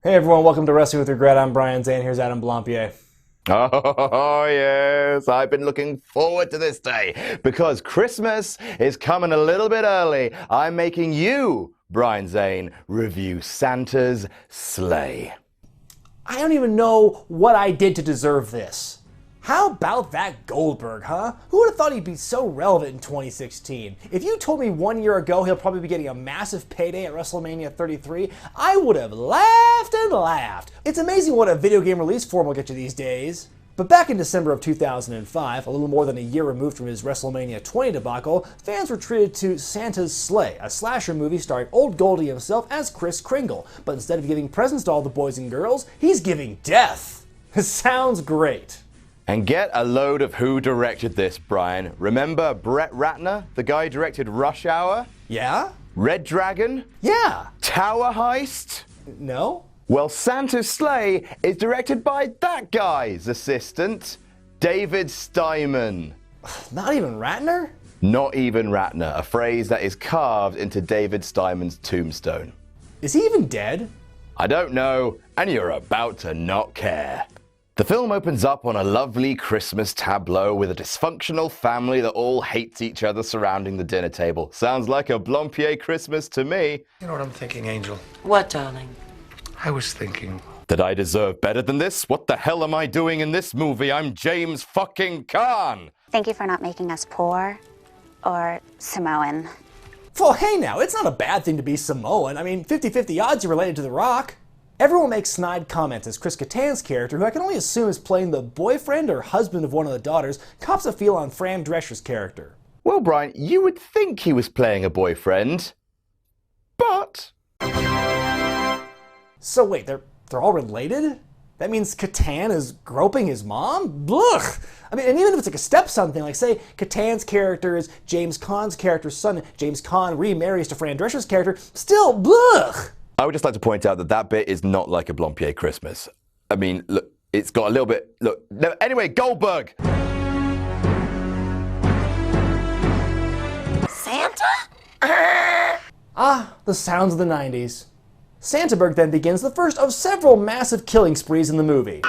Hey everyone, welcome to Wrestling with Regret. I'm Brian Zane. Here's Adam Blampied. Oh, yes, I've been looking forward to this day because Christmas is coming a little bit early. I'm making you, Brian Zane, review Santa's sleigh. I don't even know what I did to deserve this. How about that Goldberg, huh? Who would have thought he'd be so relevant in 2016? If you told me 1 year ago he'll probably be getting a massive payday at WrestleMania 33, I would have laughed and laughed. It's amazing what a video game release form will get you these days. But back in December of 2005, a little more than a year removed from his WrestleMania 20 debacle, fans were treated to Santa's Sleigh, a slasher movie starring Old Goldie himself as Kris Kringle. But instead of giving presents to all the boys and girls, he's giving death. Sounds great. And get a load of who directed this, Brian. Remember Brett Ratner, the guy who directed Rush Hour? Yeah? Red Dragon? Yeah. Tower Heist? No? Well, Santa's Sleigh is directed by that guy's assistant, David Steinman. Not even Ratner? Not even Ratner, a phrase that is carved into David Steinman's tombstone. Is he even dead? I don't know, and you're about to not care. The film opens up on a lovely Christmas tableau with a dysfunctional family that all hates each other surrounding the dinner table. Sounds like a Blampied Christmas to me. You know what I'm thinking, Angel? What, darling? I was thinking... That I deserve better than this? What the hell am I doing in this movie? I'm James fucking Caan! Thank you for not making us poor or Samoan. Well, hey now, it's not a bad thing to be Samoan. I mean, 50-50 odds you're related to The Rock. Everyone makes snide comments as Chris Kattan's character, who I can only assume is playing the boyfriend or husband of one of the daughters, cops a feel on Fran Drescher's character. Well, Brian, you would think he was playing a boyfriend, but... So wait, they're all related? That means Kattan is groping his mom? Blech! I mean, and even if it's like a stepson thing, like say Kattan's character is James Caan's character's son, James Caan remarries to Fran Drescher's character, still blech! I would just like to point out that that bit is not like a Blampied Christmas. I mean, look, it's got a little bit... Look, no, anyway, Goldberg! Santa? The sounds of the 90s. Santaberg then begins the first of several massive killing sprees in the movie.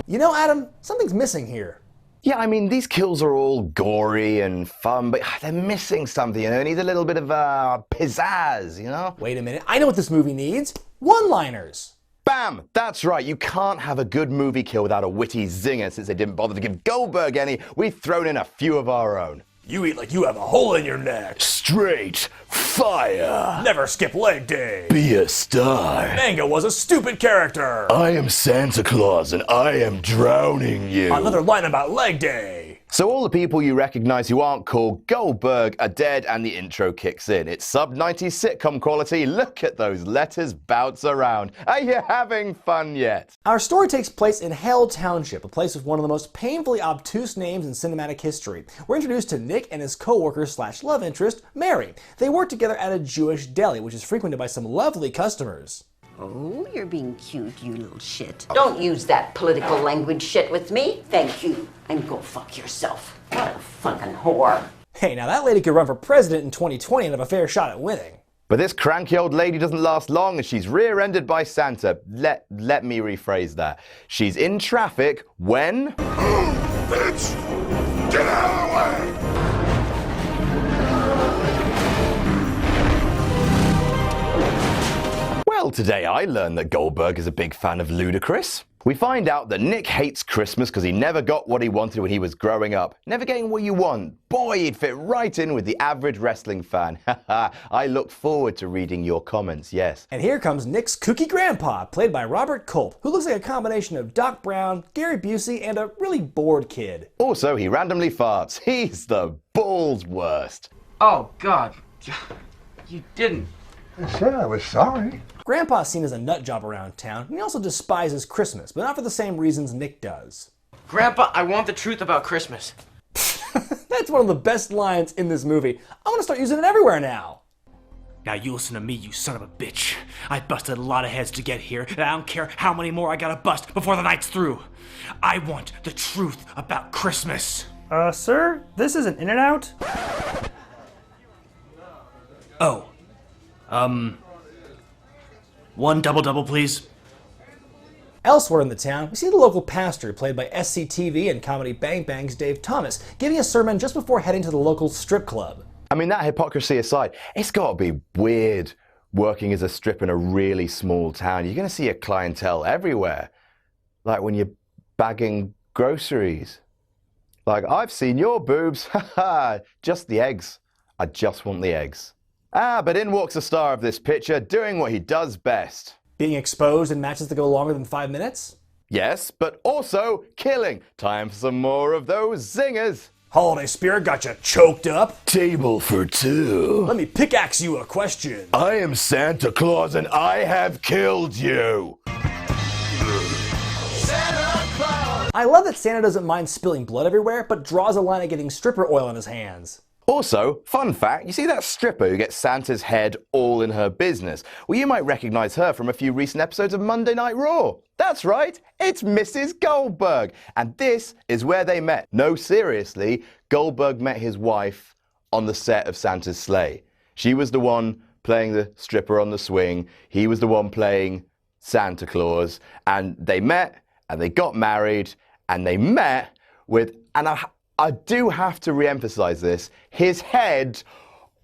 You know, Adam, something's missing here. Yeah, I mean, these kills are all gory and fun, but they're missing something, you know? It needs a little bit of pizzazz, you know? Wait a minute, I know what this movie needs. One-liners. Bam! That's right, you can't have a good movie kill without a witty zinger. Since they didn't bother to give Goldberg any, we've thrown in a few of our own. You eat like you have a hole in your neck. Straight fire. Never skip leg day. Be a star. Mango was a stupid character. I am Santa Claus and I am drowning you. Another line about leg day. So all the people you recognize who aren't called Goldberg are dead and the intro kicks in. It's sub-90s sitcom quality. Look at those letters bounce around. Are you having fun yet? Our story takes place in Hell Township, a place with one of the most painfully obtuse names in cinematic history. We're introduced to Nick and his co-worker slash love interest, Mary. They work together at a Jewish deli, which is frequented by some lovely customers. Oh, you're being cute, you little shit. Don't use that political language shit with me. Thank you. And go fuck yourself. What a fucking whore. Hey, now that lady could run for president in 2020 and have a fair shot at winning. But this cranky old lady doesn't last long and she's rear-ended by Santa. Let me rephrase that. She's in traffic when... Bitch! Get out of the way! Well, today I learned that Goldberg is a big fan of Ludacris. We find out that Nick hates Christmas because he never got what he wanted when he was growing up. Never getting what you want. Boy, he'd fit right in with the average wrestling fan. I look forward to reading your comments, yes. And here comes Nick's kooky grandpa, played by Robert Culp, who looks like a combination of Doc Brown, Gary Busey, and a really bored kid. Also, he randomly farts. He's the balls worst. Oh, God. You didn't. I said I was sorry. Grandpa's seen as a nut job around town, and he also despises Christmas, but not for the same reasons Nick does. Grandpa, I want the truth about Christmas. That's one of the best lines in this movie. I'm gonna start using it everywhere now. Now you listen to me, you son of a bitch. I busted a lot of heads to get here, and I don't care how many more I gotta bust before the night's through. I want the truth about Christmas. Sir, this is an In-N-Out? Oh. One double, please. Elsewhere in the town, we see the local pastor, played by SCTV and Comedy Bang Bang's Dave Thomas, giving a sermon just before heading to the local strip club. I mean, that hypocrisy aside, it's got to be weird working as a stripper in a really small town. You're going to see a clientele everywhere. Like when you're bagging groceries. Like, I've seen your boobs. Haha, just the eggs. I just want the eggs. But in walks the star of this picture, doing what he does best. Being exposed in matches that go longer than 5 minutes? Yes, but also killing. Time for some more of those zingers. Holiday spirit got you choked up? Table for two. Let me pickaxe you a question. I am Santa Claus and I have killed you. I love that Santa doesn't mind spilling blood everywhere, but draws a line at getting stripper oil in his hands. Also, fun fact, you see that stripper who gets Santa's head all in her business? Well, you might recognize her from a few recent episodes of Monday Night Raw. That's right, it's Mrs. Goldberg. And this is where they met. No, seriously, Goldberg met his wife on the set of Santa's sleigh. She was the one playing the stripper on the swing. He was the one playing Santa Claus. And they met, and they got married, and they met with, and I do have to re-emphasize this, his head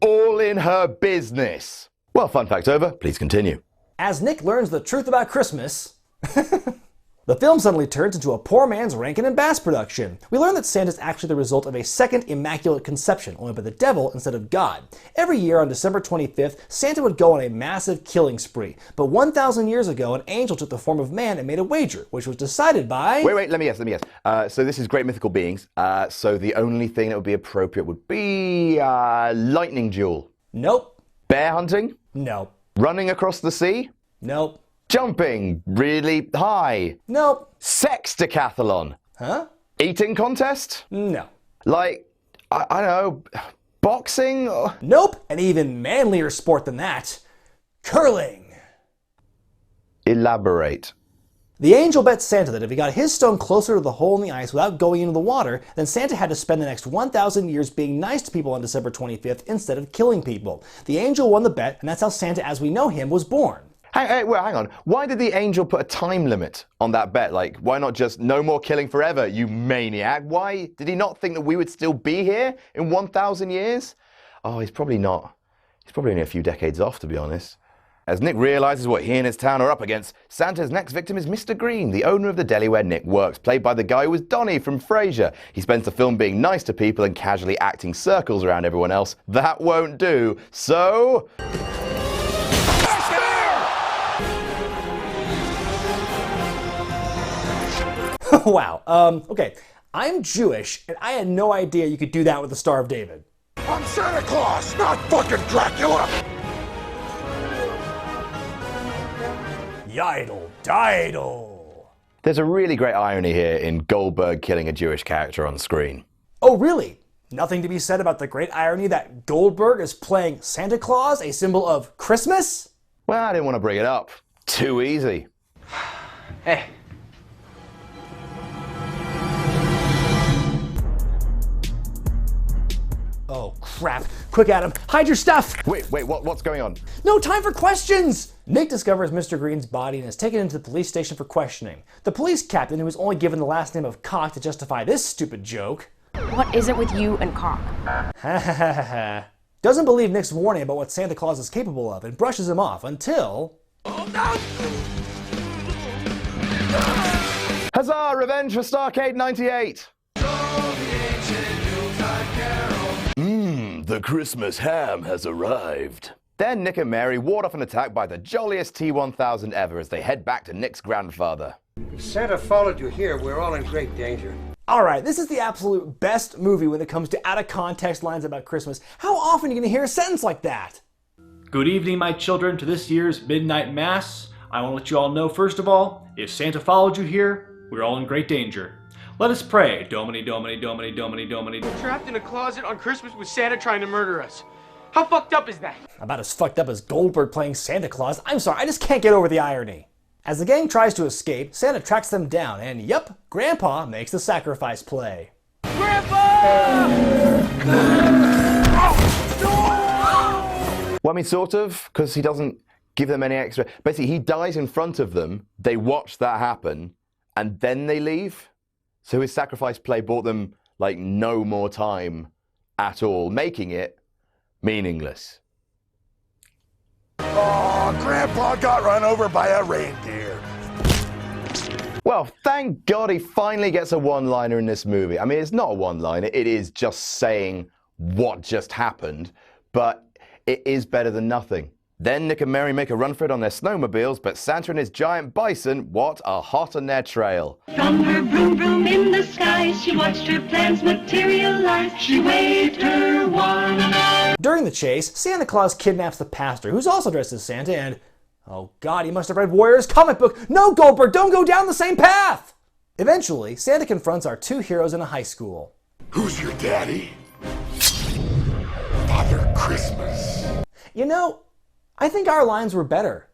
all in her business. Well, fun fact over, please continue. As Nick learns the truth about Christmas, the film suddenly turns into a poor man's Rankin and Bass production. We learn that Santa's actually the result of a second immaculate conception, only by the devil instead of God. Every year on December 25th, Santa would go on a massive killing spree. But 1,000 years ago, an angel took the form of man and made a wager, which was decided by... Wait, let me guess. So this is great mythical beings. So the only thing that would be appropriate would be lightning duel. Nope. Bear hunting? Nope. Running across the sea? Nope. Jumping really high? Nope. Sex decathlon? Huh? Eating contest? No. Like, I don't know, boxing? Nope. An even manlier sport than that. Curling. Elaborate. The angel bet Santa that if he got his stone closer to the hole in the ice without going into the water, then Santa had to spend the next 1,000 years being nice to people on December 25th instead of killing people. The angel won the bet, and that's how Santa as we know him was born. Hang on. Why did the angel put a time limit on that bet? Like, why not just no more killing forever, you maniac? Why did he not think that we would still be here in 1,000 years? Oh, he's probably not. He's probably only a few decades off, to be honest. As Nick realizes what he and his town are up against, Santa's next victim is Mr. Green, the owner of the deli where Nick works, played by the guy who was Donnie from Frasier. He spends the film being nice to people and casually acting circles around everyone else. That won't do. So... Wow. Okay. I'm Jewish, and I had no idea you could do that with the Star of David. I'm Santa Claus, not fucking Dracula! Yidle, didle. There's a really great irony here in Goldberg killing a Jewish character on screen. Oh, really? Nothing to be said about the great irony that Goldberg is playing Santa Claus, a symbol of Christmas? Well, I didn't want to bring it up. Too easy. Hey. Oh, crap. Quick, Adam. Hide your stuff. Wait, what's going on? No time for questions. Nick discovers Mr. Green's body and is taken into the police station for questioning. The police captain, who was only given the last name of Cock to justify this stupid joke, what is it with you and Cock? doesn't believe Nick's warning about what Santa Claus is capable of and brushes him off until... Huzzah! Revenge for Starcade 98! The Christmas ham has arrived. Then Nick and Mary ward off an attack by the jolliest T-1000 ever as they head back to Nick's grandfather. If Santa followed you here, we're all in great danger. Alright, this is the absolute best movie when it comes to out-of-context lines about Christmas. How often are you going to hear a sentence like that? Good evening, my children, to this year's Midnight Mass. I want to let you all know, first of all, if Santa followed you here, we're all in great danger. Let us pray. Domini, Domini, Domini, Domini, Domini. We're trapped in a closet on Christmas with Santa trying to murder us. How fucked up is that? About as fucked up as Goldberg playing Santa Claus. I'm sorry, I just can't get over the irony. As the gang tries to escape, Santa tracks them down, and yep, Grandpa makes the sacrifice play. Grandpa! Well, I mean, sort of, because he doesn't give them any extra. Basically, he dies in front of them, they watch that happen, and then they leave. So his sacrifice play bought them, like, no more time at all, making it meaningless. Oh, Grandpa got run over by a reindeer. Well, thank God he finally gets a one-liner in this movie. I mean, it's not a one-liner, it is just saying what just happened, but it is better than nothing. Then Nick and Mary make a run for it on their snowmobiles, but Santa and his giant bison, what, are hot on their trail. From her broom broom in the sky, she watched her plans materialize. She waved her wand. During the chase, Santa Claus kidnaps the pastor, who's also dressed as Santa, and oh god, he must have read Warrior's comic book. No, Goldberg, don't go down the same path! Eventually, Santa confronts our two heroes in a high school. Who's your daddy? Father Christmas. You know, I think our lines were better.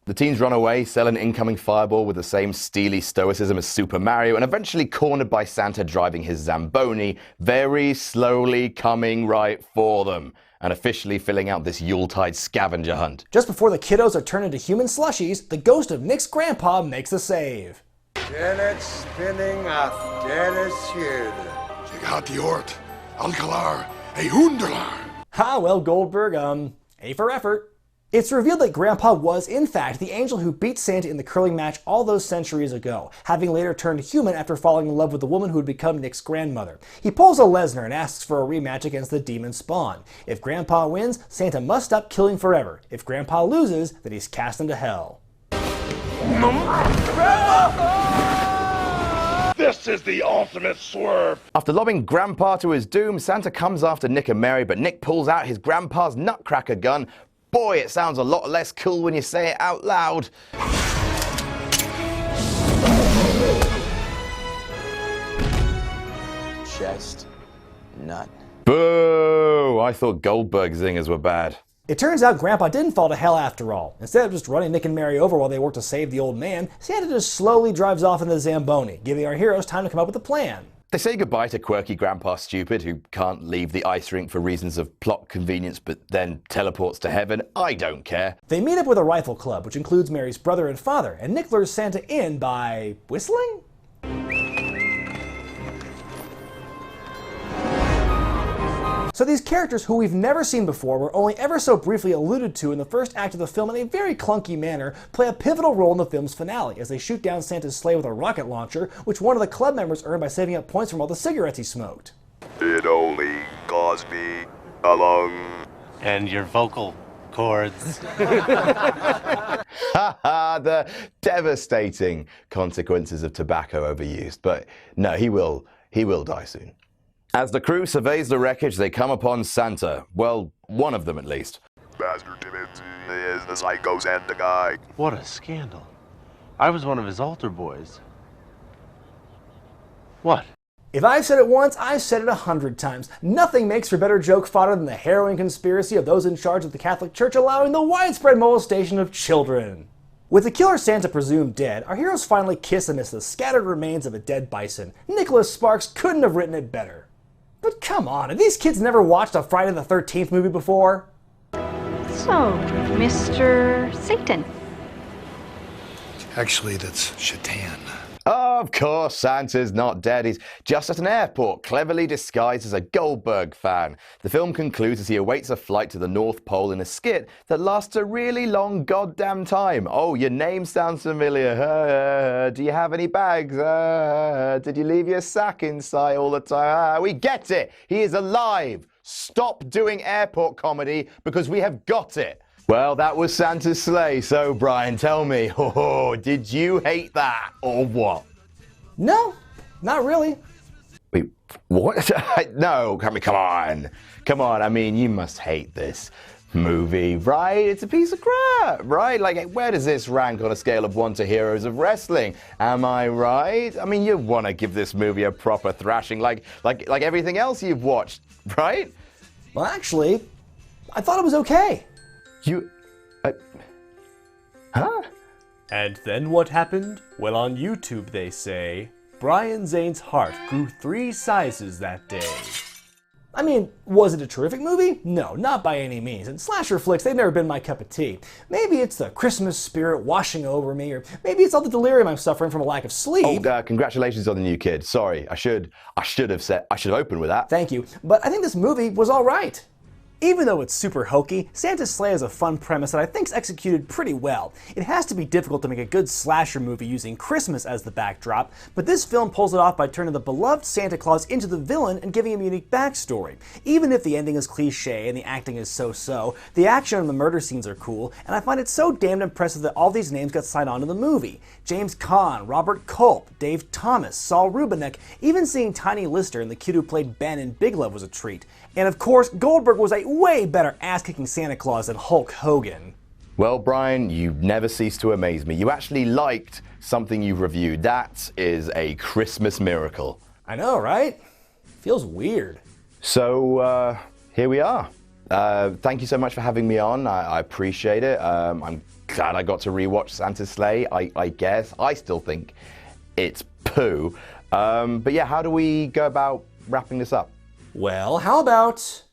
The teens run away, sell an incoming fireball with the same steely stoicism as Super Mario, and eventually cornered by Santa driving his Zamboni, very slowly coming right for them, and officially filling out this Yuletide scavenger hunt. Just before the kiddos are turned into human slushies, the ghost of Nick's grandpa makes the save. Janet spinning off Dennis Shield. Je gaat die hoort. Alcalar, a hunderlar. Ha, well, Goldberg, A for effort. It's revealed that Grandpa was, in fact, the angel who beat Santa in the curling match all those centuries ago, having later turned human after falling in love with the woman who had become Nick's grandmother. He pulls a Lesnar and asks for a rematch against the demon Spawn. If Grandpa wins, Santa must stop killing forever. If Grandpa loses, then he's cast into hell. This is the ultimate swerve. After lobbing Grandpa to his doom, Santa comes after Nick and Mary, but Nick pulls out his grandpa's nutcracker gun. Boy, it sounds a lot less cool when you say it out loud. Chest nut. Boo! I thought Goldberg zingers were bad. It turns out Grandpa didn't fall to hell after all. Instead of just running Nick and Mary over while they work to save the old man, Santa just slowly drives off in the Zamboni, giving our heroes time to come up with a plan. They say goodbye to quirky Grandpa Stupid, who can't leave the ice rink for reasons of plot convenience, but then teleports to heaven. I don't care. They meet up with a rifle club, which includes Mary's brother and father, and Nick lures Santa in by whistling? So these characters, who we've never seen before, were only ever so briefly alluded to in the first act of the film in a very clunky manner, play a pivotal role in the film's finale, as they shoot down Santa's sleigh with a rocket launcher, which one of the club members earned by saving up points from all the cigarettes he smoked. It only cost me a lung. And your vocal cords. Haha, the devastating consequences of tobacco overused. But no, he will die soon. As the crew surveys the wreckage, they come upon Santa. Well, one of them at least. Bastard Timmons is the psycho Santa guy. What a scandal. I was one of his altar boys. What? If I've said it once, I've said it 100 times. Nothing makes for better joke fodder than the harrowing conspiracy of those in charge of the Catholic Church allowing the widespread molestation of children. With the killer Santa presumed dead, our heroes finally kiss amidst the scattered remains of a dead bison. Nicholas Sparks couldn't have written it better. But come on, have these kids never watched a Friday the 13th movie before? So, Mr. Satan. Actually, that's Shaitan. Of course, Santa's not dead. He's just at an airport, cleverly disguised as a Goldberg fan. The film concludes as he awaits a flight to the North Pole in a skit that lasts a really long goddamn time. Oh, your name sounds familiar. Do you have any bags? Did you leave your sack inside all the time? We get it. He is alive. Stop doing airport comedy because we have got it. Well, that was Santa's sleigh, so Brian, tell me, did you hate that or what? No, not really. Wait, what? No, come on. Come on, I mean, you must hate this movie, right? It's a piece of crap, right? Like, where does this rank on a scale of 1 to Heroes of Wrestling? Am I right? I mean, you want to give this movie a proper thrashing like everything else you've watched, right? Well, actually, I thought it was okay. Huh? And then what happened? Well, on YouTube they say, Brian Zane's heart grew 3 sizes that day. I mean, was it a terrific movie? No, not by any means. And slasher flicks, they've never been my cup of tea. Maybe it's the Christmas spirit washing over me, or maybe it's all the delirium I'm suffering from a lack of sleep. Oh, congratulations on the new kid. Sorry, I should have opened with that. Thank you, but I think this movie was all right. Even though it's super hokey, Santa's Sleigh is a fun premise that I think's executed pretty well. It has to be difficult to make a good slasher movie using Christmas as the backdrop, but this film pulls it off by turning the beloved Santa Claus into the villain and giving him a unique backstory. Even if the ending is cliche and the acting is so-so, the action and the murder scenes are cool, and I find it so damned impressive that all these names got signed on to the movie. James Caan, Robert Culp, Dave Thomas, Saul Rubinek, even seeing Tiny Lister and the kid who played Ben in Big Love was a treat. And of course, Goldberg was a way better ass-kicking Santa Claus than Hulk Hogan. Well, Brian, you never cease to amaze me. You actually liked something you've reviewed. That is a Christmas miracle. I know, right? Feels weird. So, here we are. Thank you so much for having me on. I appreciate it. I'm glad I got to rewatch Santa's Sleigh, I guess. I still think it's poo. But yeah, how do we go about wrapping this up? Well, how about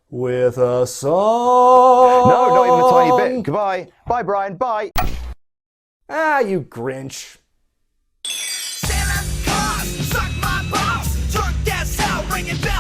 with a song? No, not even a tiny bit. Goodbye. Bye, Brian. Bye. Ah, you Grinch. Santa Claus, suck my balls, drunk as hell, ringing bells.